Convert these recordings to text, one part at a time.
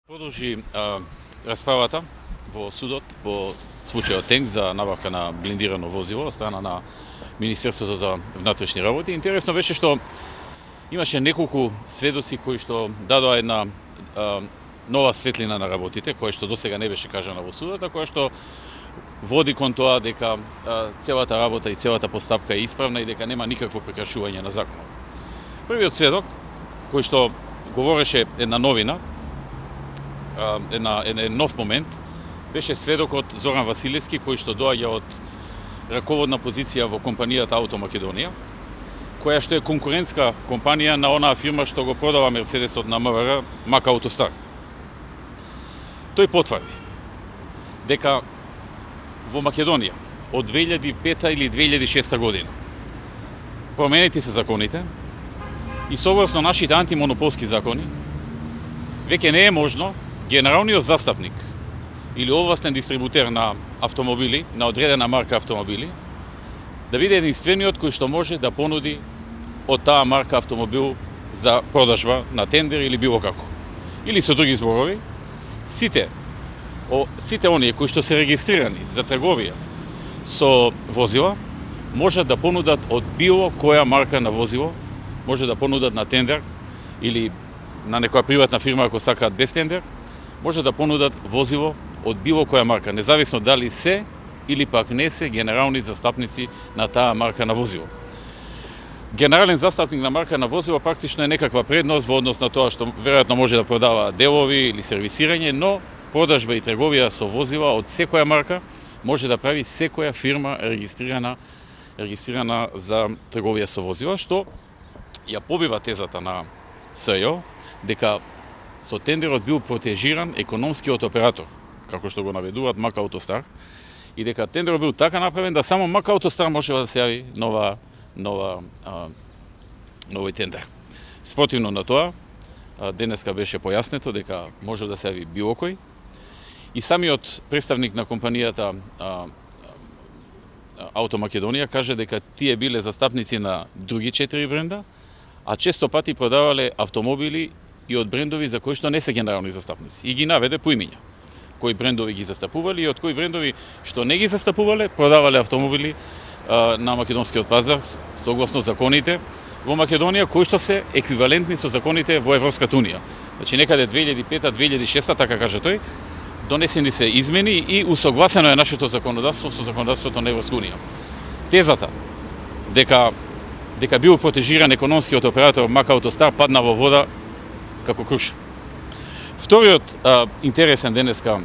Продолжи расправата во судот по случајот Тенк за набавка на блиндирано возило од страна на Министерството за внатрешни работи. Интересно беше што имаше неколку сведоци кои што дадоа една нова светлина на работите, која што досега не беше кажана во судот, а која што води кон тоа дека целата работа и целата постапка е исправна и дека нема никакво прекршување на законот. Првиот сведок, кој што говореше една новина, еден нов момент, беше сведокот Зоран Василевски, кој што доаѓа од раководна позиција во компанијата Auto Македонија, која што е конкурентска компанија на онаа фирма што го продава Мерцедесот на МВР, Мак Аутостар. Тој потврди дека во Македонија од 2005 или 2006 година променети се законите и согласно нашите антимонополски закони веќе не е можно генералниот застапник или овластен дистрибутер на автомобили, на одредена марка автомобили, да биде единствениот кој што може да понуди од таа марка автомобил за продажба на тендер или било како. Или со други зборови, сите оние кои што се регистрирани за трговија со возила можат да понудат од било која марка на возило, може да понудат на тендер или на некоја приватна фирма ако сакаат без тендер, може да понудат возило од било која марка, независно дали се или пак не се генерални застапници на таа марка на возило. Генерален застапник на марка на возило практично е некаква предност во однос на тоа што веројатно може да продава делови или сервисирање, но продажба и трговија со возила од секоја марка може да прави секоја фирма регистрирана за трговија со возила, што ја побива тезата на СЈО дека со тендерот бил протежиран економскиот оператор, како што го наведуваат Мак Аутостар, и дека тендерот бил така направен да само Мак Аутостар можела да се јави новој тендер. Спротивно на тоа, денеска беше појаснето дека може да се јави било кој, и самиот представник на компанијата Auto Македонија каже дека тие биле застапници на други 4 бренда, а често пати продавале автомобили и од брендови за кои што не се генерални застапници. И ги наведе по имиња. Кои брендови ги застапували и од кои брендови што не ги застапувале, продавале автомобили на македонскиот пазар согласно законите во Македонија, кои што се еквивалентни со законите во Европската унија. Значи некаде 2005-2006, така каже тој, донесени се измени и усогласено е нашето законодавство со законодавството на Европска унија. Тезата дека бил протежиран економскиот оператор Мак Аутостар падна во вода како круша. Вториот интересен денеска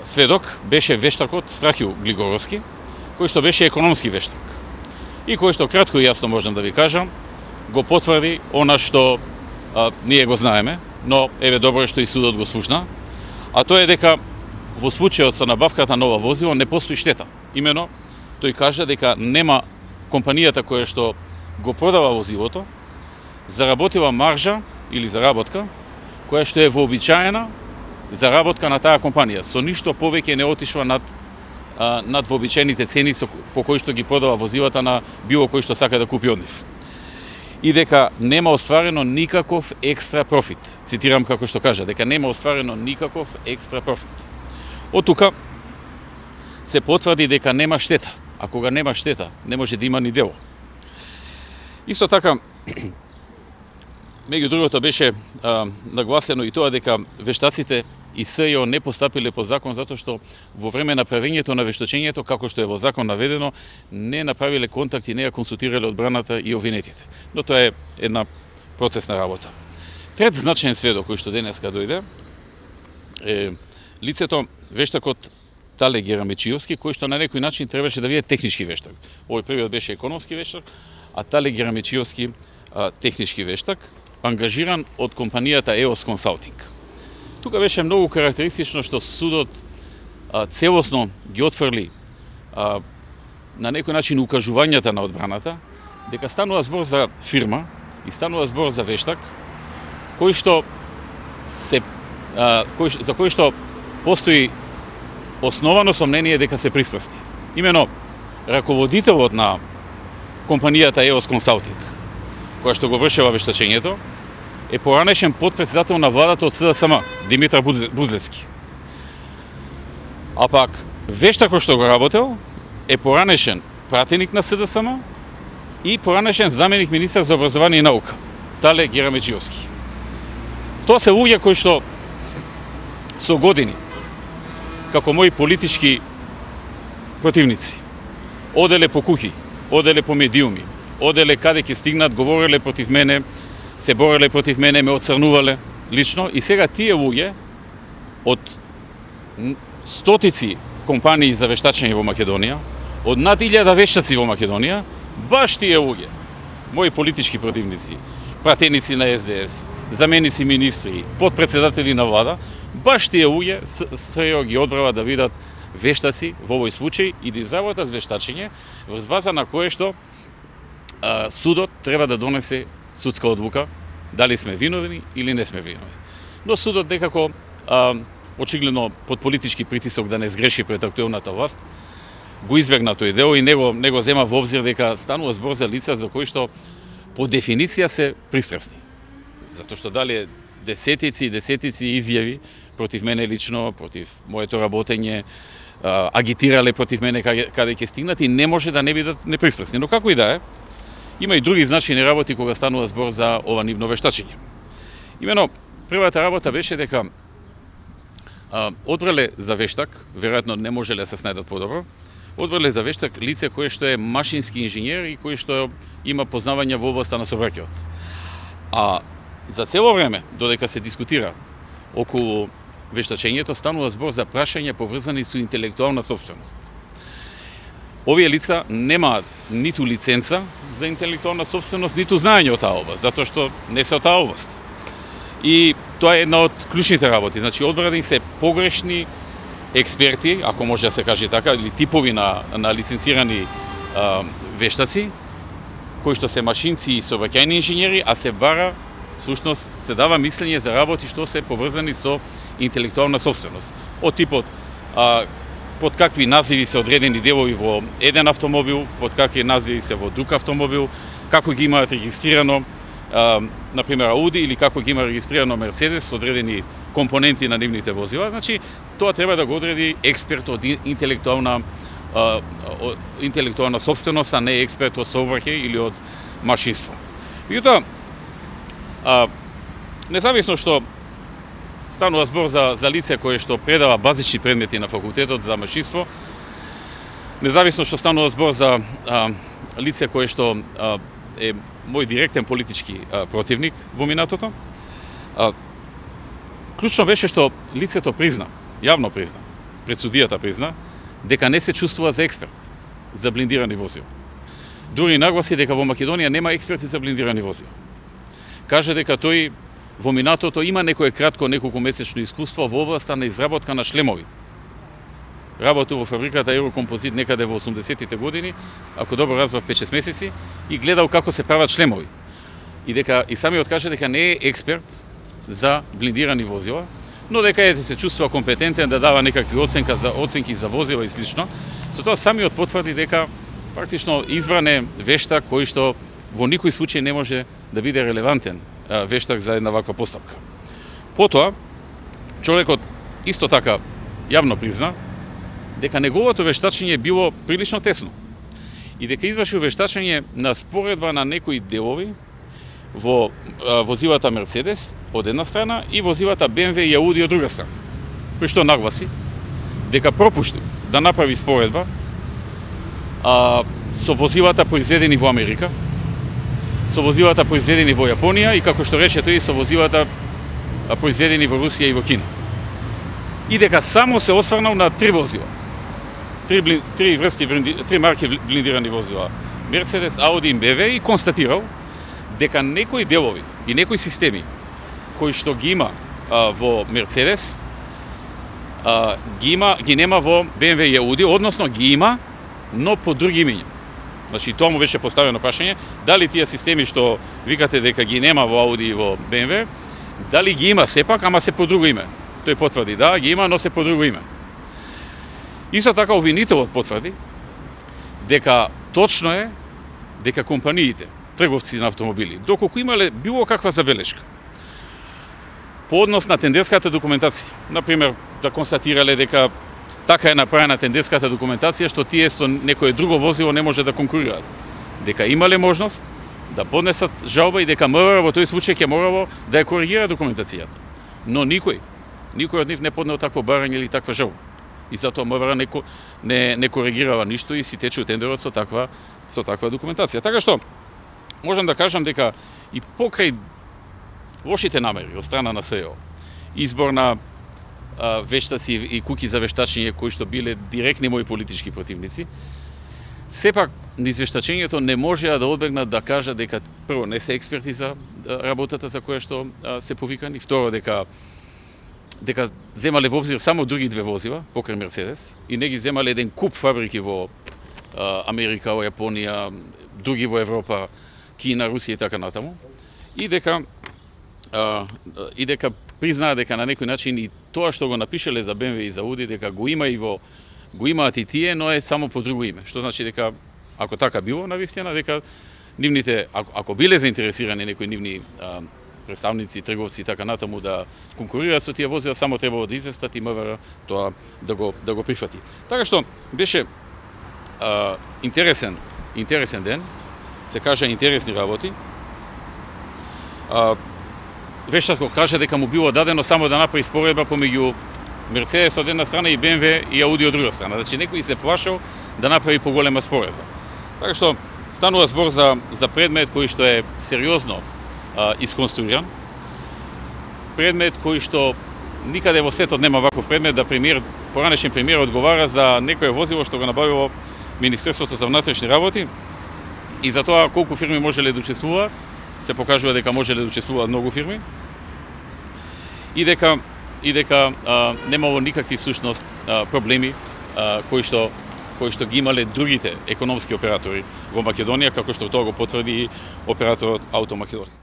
сведок беше вештакот Страхил Глигоровски, кој што беше економски вештак. И кој што кратко и јасно можам да ви кажам, го потврди она што ние го знаеме, но еве добро што и судот го слушна, а тоа е дека во случајот со набавката на нова возило не постои штета. Имено, тој кажа дека нема компанијата која што го продава возилото, заработила маржа или заработка, која што е вообичаена заработка на таа компанија. Со ништо повеќе не отишла над вообичаените цени по кои што ги продава возилата на било кој што сака да купи од нив. И дека нема остварено никаков екстра профит. Цитирам како што кажа, дека нема остварено никаков екстра профит. Од тука се потврди дека нема штета. А кога нема штета, не може да има ни дело. Исто така, меѓу другото беше нагласено и тоа дека вештаците и СЈО не постапиле по закон затоа што во време на правењето на вештачењето, како што е во закон наведено, не направиле контакт и не ја консултирале одбраната и обвинетите. Но тоа е една процесна работа. Трет значаен сведок кој што денеска дојде е лицето вештакот Тале Герамечиовски, кој што на некој начин требаше да биде технички вештак. Овој првиот беше економски вештак, а Тале Герамечиовски технички вештак, ангажиран од компанијата EOS Consulting. Тука беше многу карактеристично што судот целосно ги отфрли на некој начин укажувањата на одбраната, дека станува збор за фирма и станува збор за вештак, за кој што постои основано сомнение дека се пристрасни. Имено, раководителот на компанијата EOS Consulting, која што го вршела вештачењето, е поранешен подпредседател на владата од СДСМ, Димитар Бузлевски. А пак, вештак кој што го работел, е поранешен пратеник на СДСМ и поранешен заменик министар за образование и наука, Тале Герамеджиовски. Тоа се луѓе кои што со години, како мои политички противници, оделе по куќи, оделе по медиуми, оделе каде ќе стигнат, говореле против мене, се бореле против мене, ме оцрнувале лично, и сега тие луѓе од стотици компании за вештачење во Македонија, од над 1000 вештаци во Македонија, баш тие луѓе, мои политички противници, пратеници на СДС, заменици министри, подпредседатели на влада, баш тие луѓе се ги одбрава да видат вештаци во овој случај и да изработат вештачење врз база на кое што судот треба да донесе судска одлука дали сме виновни или не сме виновни. Но судот некако очигледно под политички притисок да не сгреши пред актуелната власт го избегна тој дел и не го зема во обзир дека станува збор за лица за кои што по дефиниција се пристрасни. Затоа што дали десетици изјави против мене лично, против моето работење, агитирале против мене каде ќе стигнат и не може да не бидат непристрасни. Но како и да е, има и други значајни работи кога станува збор за ова нивно вештачење. Имено, првата работа беше дека одбрале за вештак, веројатно не можеле да се снајдат подобро, одбрале за вештак лице кое што е машински инженер и кое што има познавања во областа на сообраќајот. А за цело време, додека се дискутира околу вештачењето, станува збор за прашања поврзани со интелектуална собственост. Овие лица немаат ниту лиценца за интелектуална собственост, ниту знаење од таа област, затоа што не се од таа област. И тоа е една од клучните работи. Значи, одбрани се погрешни експерти, ако може да се каже така, или типови на лиценцирани вештаци, кои што се машинци и сообраќајни инженери, а се бара, всушност, се дава мислење за работи што се поврзани со интелектуална собственост. Од типот под какви називи се одредени делови во еден автомобил, под какви називи се во друг автомобил, како ги имаат регистрирано, например, Ауди, или како ги има регистрирано Мерцедес, одредени компоненти на нивните возила. Значи, тоа треба да го одреди експерт од интелектуална собственост, а не експерт од сообраќај или од машинство. Меѓутоа, независно што станува збор за лице кое што предава базични предмети на факултетот за машинство, независно што станува збор за лице кое што е мој директен политички противник во минатото, клучно беше што лицето призна, јавно призна, пред судијата призна, дека не се чувствува за експерт за блиндирани возила. Дури нагласи дека во Македонија нема експерти за блиндирани возила. Каже дека тој во минатото има некое кратко неколку месечно искуство во областа на изработка на шлемови. Работил во фабриката Еврокомпозит некаде во 80-тите години, ако добро разбрав 5-6 месеци, и гледал како се прават шлемови. И самиот каже дека не е експерт за блиндирани возила, но дека се чувствува компетентен да дава некакви оценки за возила и слично. Со тоа самиот потврди дека практично избран е вештак кој што во никој случај не може да биде релевантен вештак за една ваква постапка. Потоа, човекот исто така јавно призна дека неговото вештачење било прилично тесно и дека извршил вештачење на споредба на некои делови во возилата Мерцедес од една страна и возилата BMW и Ауди од друга страна. При што нагласи дека пропуштил да направи споредба со возилата произведени во Америка, со возилата произведени во Јапонија и, како што рече тој, со возилата произведени во Русија и во Кина. И дека само се осврнал на 3 возила. 3 марки блиндирани возила. Мерцедес, Ауди и BMW, и констатирал дека некои делови и некои системи кои што ги има во Мерцедес ги нема во BMW и Ауди, односно ги има, но по други имиња. Значи, тоа му беше поставено прашање, дали тие системи што викате дека ги нема во Ауди и во BMW, дали ги има сепак, ама се по друго име. Тој потврди, да, ги има, но се по друго име. Исто така обвинителот потврди дека точно е дека компаниите, трговци на автомобили, доколку имале било каква забелешка по однос на тендерската документација. Например, да констатирале дека така е направена тендерската документација што тие со некое друго возило не може да конкурираат. Дека имале можност да поднесат жалба и дека МВР во тој случај ќе морало да ја коригира документацијата. Но никој од нив не поднел такво барање или таква жалба. И затоа МВР не коригирава ништо и си тече тендерот со таква документација. Така што можам да кажам дека и покрај лошите намери од страна на СЕО, избор на вештаци и куки за вештачење кои што биле директни мои политички противници, сепак низ вештачењето не можеа да одбегнат да кажат дека прво не се експерти за работата за која што се повикани, второ дека земале во обзир само други две возила покрај Мерцедес и не ги земале еден куп фабрики во Америка, во Јапонија, други во Европа, Кина, Русија и така натаму, и дека признаа дека на некој начин и тоа што го напишале за BMW и за Audi дека го имаат и тие, но е само по друго име. Што значи дека ако така било навистина, дека нивните ако биле заинтересирани некои нивни представници, трговци и така натаму да конкурираат со тие возила, само требало да известат и МВР тоа да го прифати. Така што беше интересен ден, се кажа интересни работи. Вештар кој каже дека му било дадено само да направи споредба помеѓу Мерцедес од една страна и BMW и Audi од друга страна. Значи некој се плашал да направи поголема споредба. Така што станува збор за предмет кој што е сериозно исконструиран. Предмет кој што никаде во светот нема ваков предмет да поранешен премиер одговара за некое возило што го набавило Министерството за внатрешни работи и за тоа колку фирми можеле да учествуваат. Се покажува дека можеле да учествуваат многу фирми и дека немало никакви всушност проблеми кои што ги имале другите економски оператори во Македонија, како што тоа го потврди и операторот Ауто Македонија.